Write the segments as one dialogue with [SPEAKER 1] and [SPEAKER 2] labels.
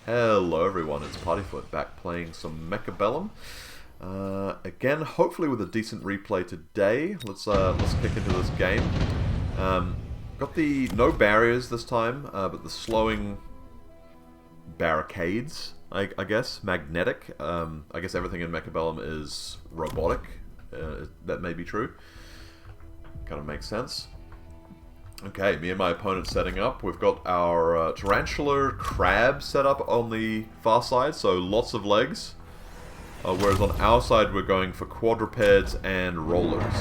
[SPEAKER 1] Hello everyone, it's Partyfoot back playing some Mechabellum. Again, hopefully with a decent replay today. Let's kick into this game. Got the no barriers this time, but the slowing barricades, I guess, magnetic. I guess everything in Mechabellum is robotic. That may be true. Kind of makes sense. Okay, me and my opponent setting up. We've got our tarantular crab set up on the far side, so lots of legs. Whereas on our side we're going for quadrupeds and rollers.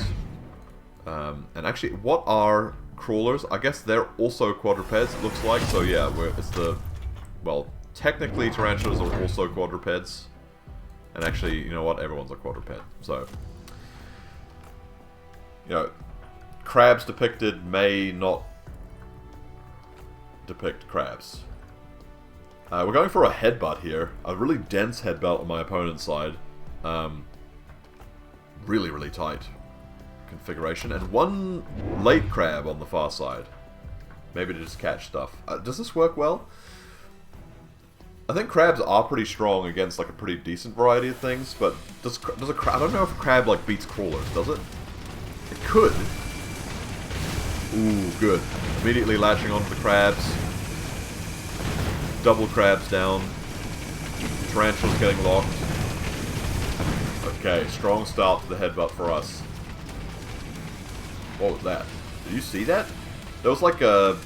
[SPEAKER 1] And actually, what are crawlers? I guess they're also quadrupeds, it looks like. So yeah, well, technically tarantulas are also quadrupeds. And actually, you know what? Everyone's a quadruped. So, you know, crabs depicted may not depict crabs. We're going for a headbutt here. A really dense headbutt on my opponent's side. Really, really tight configuration. And one late crab on the far side. Maybe to just catch stuff. Does this work well? I think crabs are pretty strong against like a pretty decent variety of things, but does a crab... I don't know if a crab like beats crawlers, does it? It could. Ooh, good. Immediately latching onto the crabs. Double crabs down. Tarantulas getting locked. Okay, strong start to the headbutt for us. What was that? Did you see that? There was like a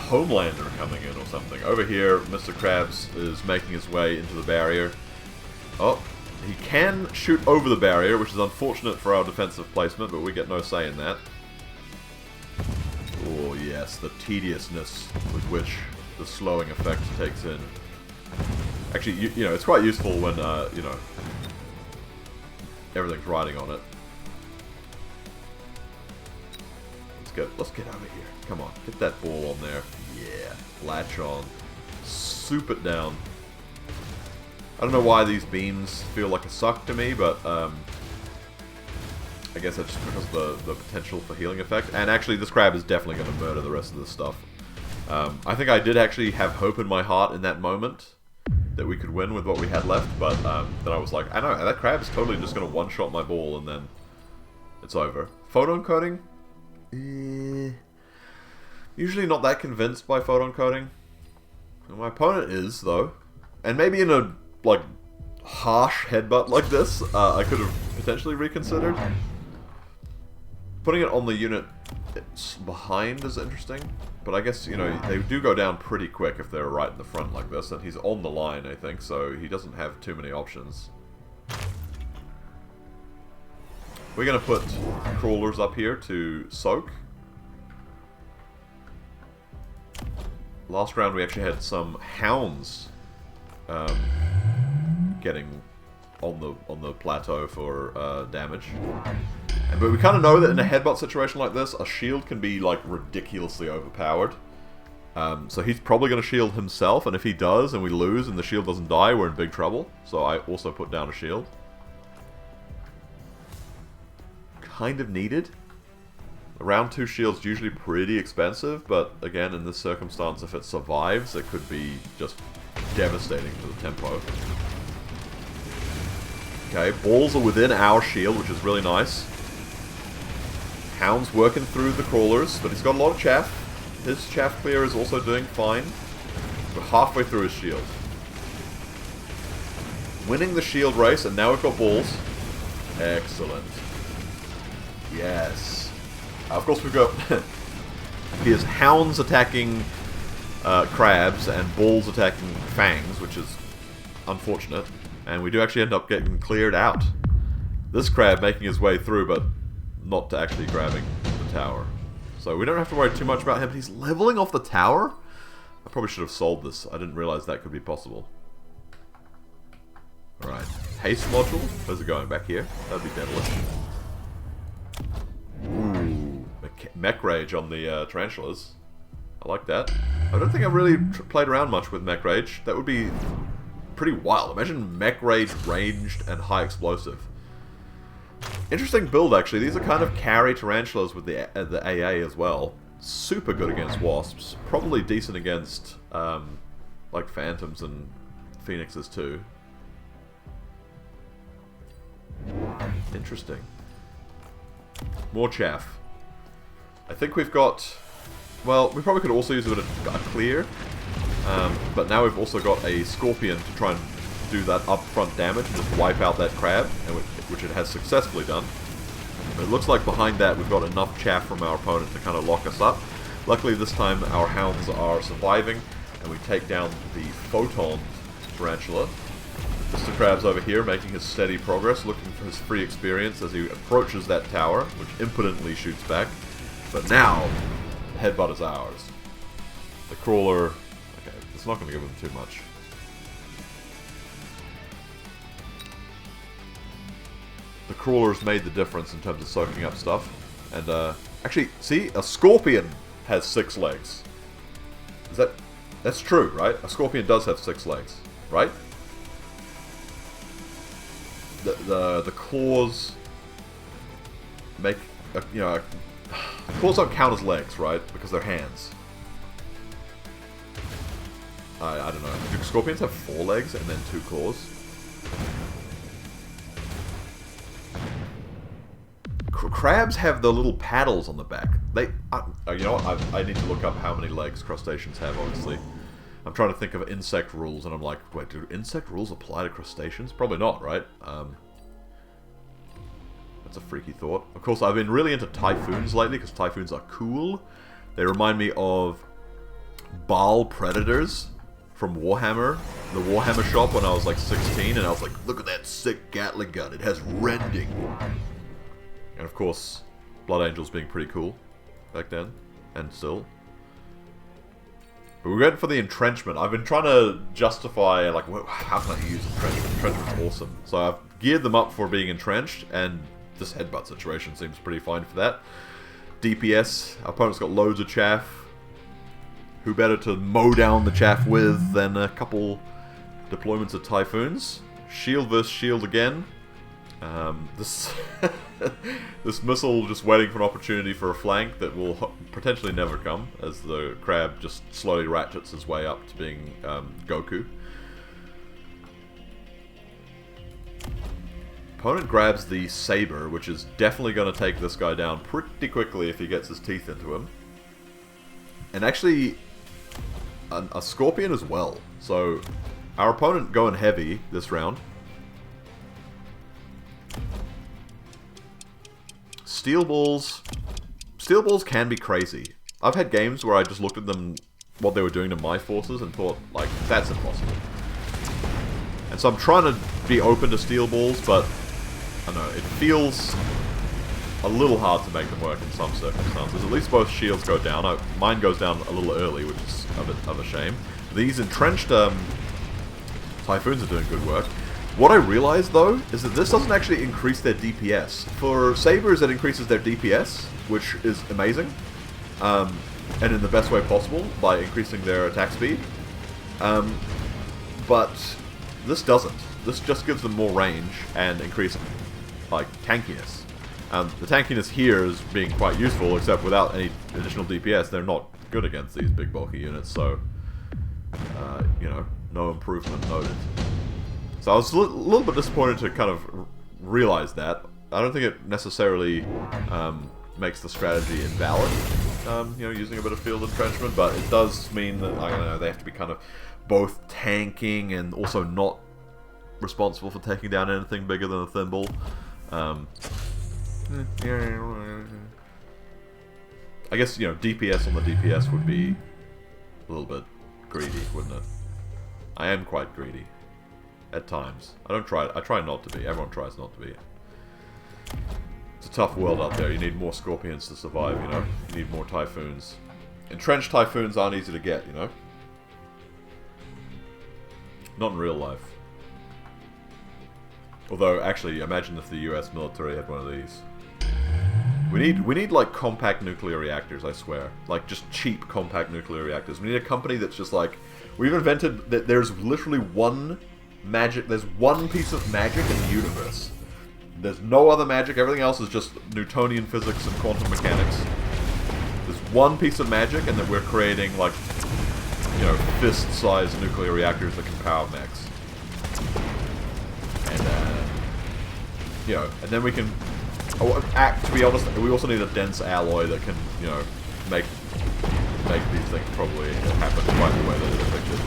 [SPEAKER 1] Homelander coming in or something. Over here, Mr. Krabs is making his way into the barrier. Oh, he can shoot over the barrier, which is unfortunate for our defensive placement, but we get no say in that. Oh yes, the tediousness with which the slowing effect takes in. Actually, you know, it's quite useful when, you know, everything's riding on it. Let's get over here. Come on, get that ball on there. Yeah, latch on. Soup it down. I don't know why these beams feel like a suck to me, but, I guess that's just because of the potential for healing effect. And actually, this crab is definitely going to murder the rest of this stuff. I think I did actually have hope in my heart in that moment that we could win with what we had left, but then I was like, I know, that crab is totally just going to one-shot my ball, and then it's over. Photon coating? Usually not that convinced by photon coating. My opponent is, though. And maybe in a, like, harsh headbutt like this, I could have potentially reconsidered. Putting it on the unit behind is interesting, but I guess, you know, they do go down pretty quick if they're right in the front like this, and he's on the line, I think, so he doesn't have too many options. We're going to put crawlers up here to soak. Last round we actually had some hounds getting on the plateau for damage. But we kind of know that in a headbutt situation like this, a shield can be like ridiculously overpowered. So he's probably going to shield himself, and if he does and we lose and the shield doesn't die, we're in big trouble. So I also put down a shield. Kind of needed. Round 2 shield's usually pretty expensive, but again, in this circumstance, if it survives, it could be just devastating to the tempo. Okay, balls are within our shield, which is really nice. Hound's working through the crawlers, but he's got a lot of chaff. His chaff clear is also doing fine. We're halfway through his shield. Winning the shield race, and now we've got balls. Excellent. Yes. Of course we've got... Here's hounds attacking crabs and balls attacking fangs, which is unfortunate. And we do actually end up getting cleared out. This crab making his way through, but not to actually grabbing the tower. So we don't have to worry too much about him. He's leveling off the tower? I probably should have sold this. I didn't realize that could be possible. Alright. Haste module. How's it going back here? That'd be devilish. Ooh. Mech Rage on the tarantulas. I like that. I don't think I've really played around much with Mech Rage. That would be pretty wild. Imagine Mech Rage ranged and high explosive. Interesting build, actually. These are kind of carry tarantulas with the AA as well. Super good against wasps. Probably decent against like phantoms and phoenixes too. Interesting. More chaff. I think we've got... Well, we probably could also use a bit of a clear. But now we've also got a scorpion to try and do that upfront damage and just wipe out that crab, which it has successfully done. But it looks like behind that we've got enough chaff from our opponent to kind of lock us up. Luckily this time our hounds are surviving, and we take down the photon tarantula. Mr. Crab's over here making his steady progress, looking for his free experience as he approaches that tower, which impotently shoots back. But now, the headbutt is ours. The crawler... Okay, it's not going to give him too much. The crawler's made the difference in terms of soaking up stuff. And, actually, see? A scorpion has 6 legs. Is that... That's true, right? A scorpion does have 6 legs, right? The claws make... you know... Claws don't count as legs, right? Because they're hands. I don't know. Do scorpions have 4 legs and then 2 claws? Crabs have the little paddles on the back. They... you know what? I need to look up how many legs crustaceans have, obviously. I'm trying to think of insect rules, and I'm like, wait, do insect rules apply to crustaceans? Probably not, right? That's a freaky thought. Of course, I've been really into typhoons lately, because typhoons are cool. They remind me of Baal predators from Warhammer. The Warhammer shop when I was like 16, and I was like, look at that sick Gatling gun. It has rending. And of course, Blood Angels being pretty cool back then, and still. But we went for the entrenchment. I've been trying to justify, like, how can I use entrenchment? Entrenchment's awesome. So I've geared them up for being entrenched, and this headbutt situation seems pretty fine for that. DPS, our opponent's got loads of chaff. Who better to mow down the chaff with than a couple deployments of typhoons? Shield versus shield again. This this missile just waiting for an opportunity for a flank that will potentially never come, as the crab just slowly ratchets his way up to being Goku. Opponent grabs the saber, which is definitely going to take this guy down pretty quickly if he gets his teeth into him. And actually, a scorpion as well. So, our opponent going heavy this round. Steel balls can be crazy. I've had games where I just looked at them, what they were doing to my forces, and thought, like, that's impossible. And so I'm trying to be open to steel balls, but I don't know, it feels a little hard to make them work in some circumstances. At least both shields go down. Mine goes down a little early, which is a bit of a shame. These entrenched typhoons are doing good work. What I realized, though, is that this doesn't actually increase their DPS. For sabers, it increases their DPS, which is amazing, and in the best way possible, by increasing their attack speed. But this doesn't. This just gives them more range and increased, like, tankiness. The tankiness here is being quite useful, except without any additional DPS, they're not good against these big bulky units, so, you know, no improvement noted. So I was a little bit disappointed to kind of realize that. I don't think it necessarily makes the strategy invalid, you know, using a bit of field entrenchment, but it does mean that, I don't know, they have to be kind of both tanking and also not responsible for taking down anything bigger than a thimble. I guess, you know, DPS on the DPS would be a little bit greedy, wouldn't it? I am quite greedy. At times. I try not to be. Everyone tries not to be. It's a tough world out there. You need more scorpions to survive, you know? You need more typhoons. Entrenched typhoons aren't easy to get, you know? Not in real life. Although, actually, imagine if the US military had one of these. We need like compact nuclear reactors, I swear. Like just cheap compact nuclear reactors. We need a company that's just like, we've invented that there's literally one piece of magic in the universe. There's no other magic, everything else is just Newtonian physics and quantum mechanics. There's one piece of magic, and then we're creating like, you know, fist-sized nuclear reactors that can power mechs. And you know, and then we can to be honest, we also need a dense alloy that can, you know, make these things probably happen quite the way that they're depicted.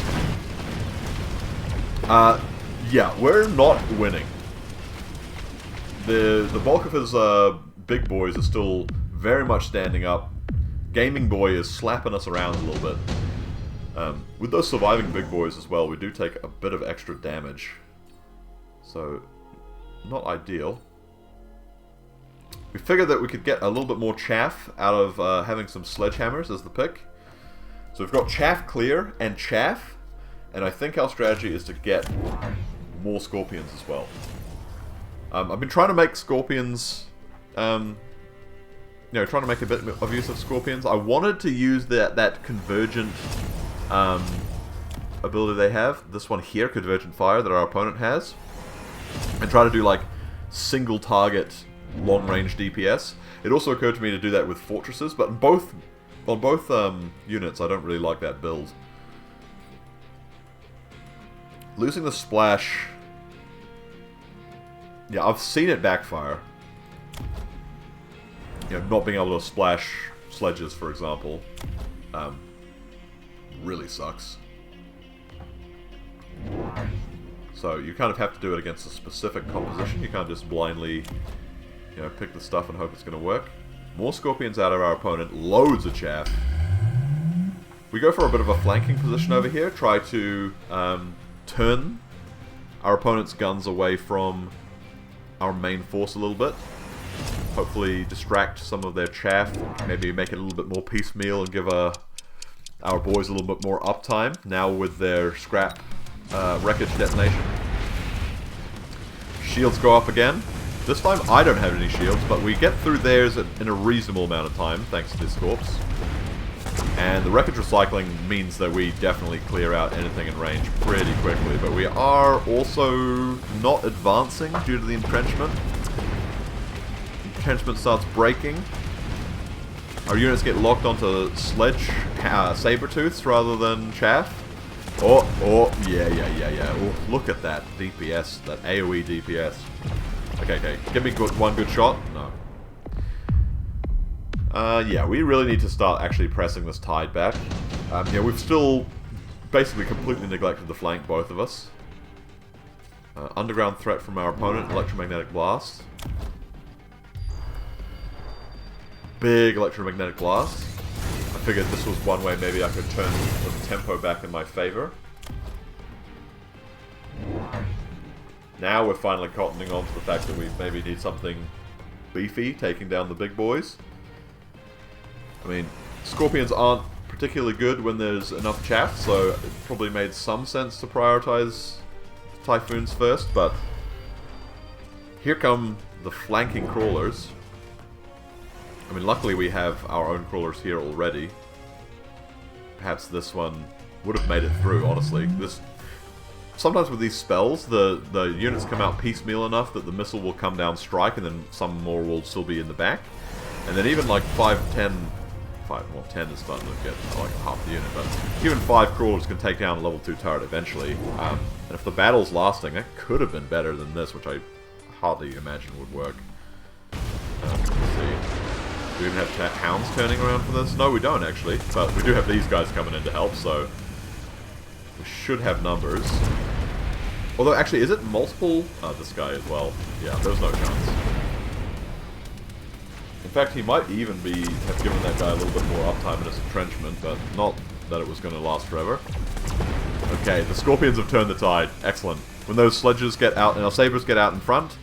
[SPEAKER 1] Yeah, we're not winning. The bulk of his big boys are still very much standing up. Gaming Boy is slapping us around a little bit. With those surviving big boys as well, we do take a bit of extra damage. So, not ideal. We figured that we could get a little bit more chaff out of having some sledgehammers as the pick. So we've got chaff clear and chaff, and I think our strategy is to get more scorpions as well. I've been trying to make scorpions, you know, trying to make a bit of use of scorpions. I wanted to use that convergent ability they have, this one here, convergent fire, that our opponent has, and try to do like single target long range DPS. It also occurred to me to do that with fortresses, but on both units I don't really like that build. Losing the splash, yeah, I've seen it backfire. You know, not being able to splash sledges, for example, really sucks. So you kind of have to do it against a specific composition. You can't just blindly, you know, pick the stuff and hope it's going to work. More scorpions out of our opponent. Loads of chaff. We go for a bit of a flanking position over here. Try to turn our opponent's guns away from our main force a little bit. Hopefully distract some of their chaff. Maybe make it a little bit more piecemeal and give our boys a little bit more uptime. Now with their scrap wreckage detonation. Shields go up again. This time I don't have any shields, but we get through theirs in a reasonable amount of time, thanks to this corpse. And the wreckage recycling means that we definitely clear out anything in range pretty quickly, but we are also not advancing due to the entrenchment. Entrenchment starts breaking. Our units get locked onto sledge saber-tooths rather than chaff. Oh, yeah. Oh, look at that DPS, that AoE DPS. Okay. Give me one good shot. No. Yeah, we really need to start actually pressing this tide back. Yeah, we've still basically completely neglected the flank, both of us. Underground threat from our opponent, electromagnetic blast. Big electromagnetic blast. I figured this was one way maybe I could turn the tempo back in my favor. Now we're finally cottoning on to the fact that we maybe need something beefy, taking down the big boys. I mean, scorpions aren't particularly good when there's enough chaff, so it probably made some sense to prioritize typhoons first, but here come the flanking crawlers. I mean, luckily we have our own crawlers here already. Perhaps this one would have made it through, honestly. Sometimes with these spells, the units come out piecemeal enough that the missile will come down, strike, and then some more will still be in the back. And then even like 10 is starting to get like half the unit, but even 5 crawlers can take down a level 2 turret eventually. And if the battle's lasting, that could have been better than this, which I hardly imagine would work. Let's see. Do we even have hounds turning around for this? No, we don't actually, but we do have these guys coming in to help, so we should have numbers. Although, actually, is it multiple? This guy as well. Yeah, there's no chance. In fact, he might even have given that guy a little bit more uptime in his entrenchment, but not that it was going to last forever. Okay, the scorpions have turned the tide. Excellent. When those sledges get out and our sabers get out in front,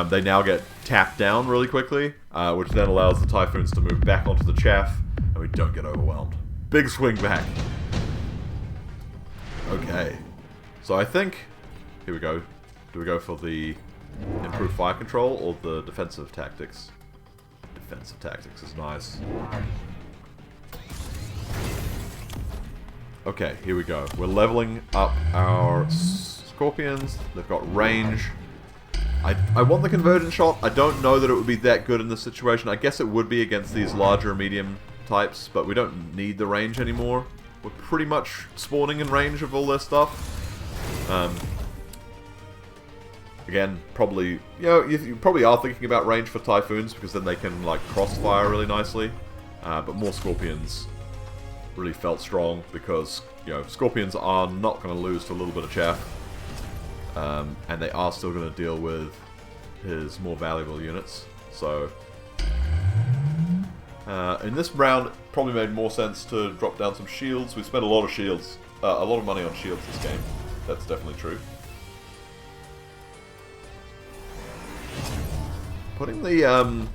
[SPEAKER 1] they now get tapped down really quickly, which then allows the typhoons to move back onto the chaff, and we don't get overwhelmed. Big swing back. Okay. So I think... Here we go. Do we go for the improved fire control or the defensive tactics? Defensive tactics is nice. Okay, here we go. We're leveling up our scorpions. They've got range. I want the convergent shot. I don't know that it would be that good in this situation. I guess it would be against these larger medium types, but we don't need the range anymore. We're pretty much spawning in range of all their stuff. Again, probably, you probably are thinking about range for Typhoons, because then they can, like, crossfire really nicely. But more Scorpions really felt strong, because, Scorpions are not going to lose to a little bit of chaff. And they are still going to deal with his more valuable units. So, in this round, it probably made more sense to drop down some shields. We spent a lot of shields, a lot of money on shields this game. That's definitely true. Putting the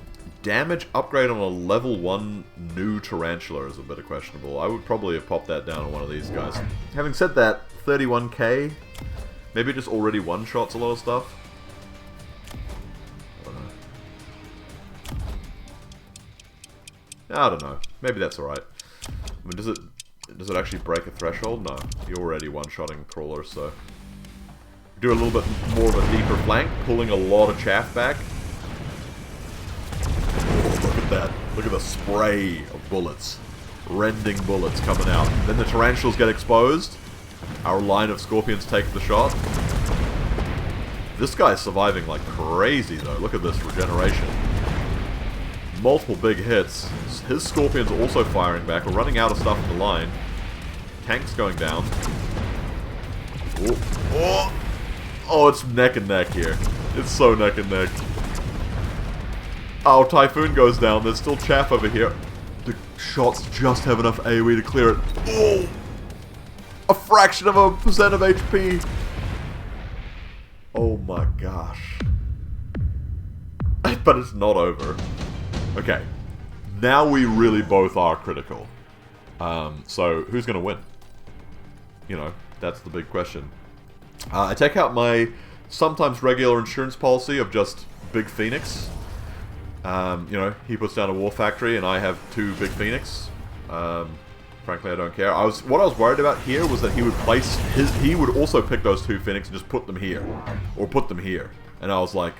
[SPEAKER 1] damage upgrade on a level 1 new Tarantula is a bit questionable. I would probably have popped that down on one of these guys. Having said that, 31k, maybe it just already one-shots a lot of stuff. I don't know. Maybe that's alright. I mean, does it actually break a threshold? No. You're already one-shotting crawlers, so... Do a little bit more of a deeper flank, pulling a lot of chaff back. Oh, look at that. Look at the spray of bullets. Rending bullets coming out. Then the Tarantulas get exposed. Our line of Scorpions take the shot. This guy's surviving like crazy, though. Look at this regeneration. Multiple big hits. His Scorpions are also firing back. We're running out of stuff in the line. Tank's going down. Oh, it's neck and neck here. It's so neck and neck. Oh, Typhoon goes down. There's still chaff over here. The shots just have enough AoE to clear it. Oh! A fraction of a percent of HP. Oh my gosh. But it's not over. Okay. Now we really both are critical. So, who's going to win? That's the big question. I take out my sometimes regular insurance policy of just Big Phoenix. He puts down a War Factory and I have 2 Big Phoenix. Frankly, I don't care. What I was worried about here was that he would place he would also pick those 2 Phoenix and just put them here. Or put them here. And I was like,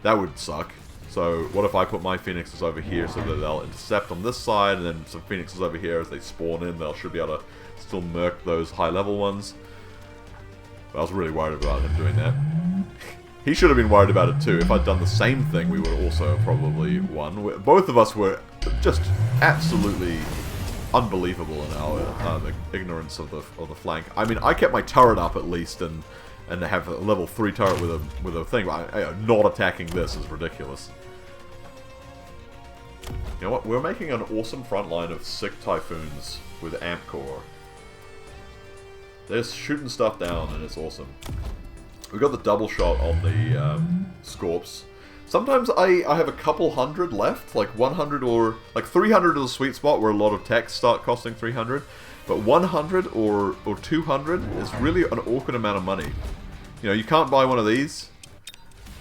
[SPEAKER 1] that would suck. So, what if I put my Phoenixes over here so that they'll intercept on this side, and then some Phoenixes over here as they spawn in, they should be able to still murk those high-level ones. But I was really worried about him doing that. He should have been worried about it too. If I'd done the same thing, we would have also probably won. Both of us were just absolutely unbelievable in our ignorance of the flank. I mean, I kept my turret up at least, and have a level 3 turret with a thing. Not attacking this is ridiculous. You know what? We're making an awesome front line of sick Typhoons with Amp Core. They're shooting stuff down, and it's awesome. We got the double shot on the Scorps. Sometimes I have a couple hundred left, like 100 or... Like 300 is a sweet spot where a lot of techs start costing 300. But 100 or 200 is really an awkward amount of money. You can't buy one of these.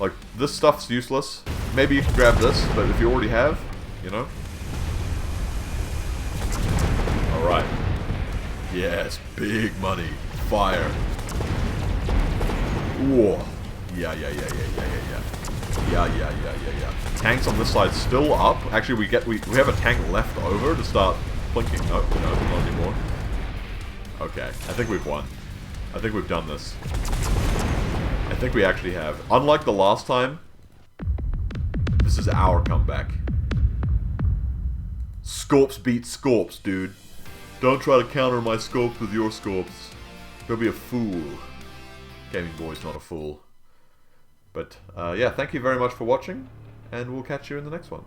[SPEAKER 1] Like, this stuff's useless. Maybe you can grab this, but if you already have, Alright. Yes, big money. Fire. Whoa. Yeah. Tanks on this side still up. Actually, we have a tank left over to start plinking. No, not anymore. Okay, I think we've won. I think we've done this. I think we actually have. Unlike the last time, this is our comeback. Scorps beat Scorps, dude. Don't try to counter my Scorps with your Scorps. You'll be a fool. Gaming Boy's not a fool. But, yeah, thank you very much for watching, and we'll catch you in the next one.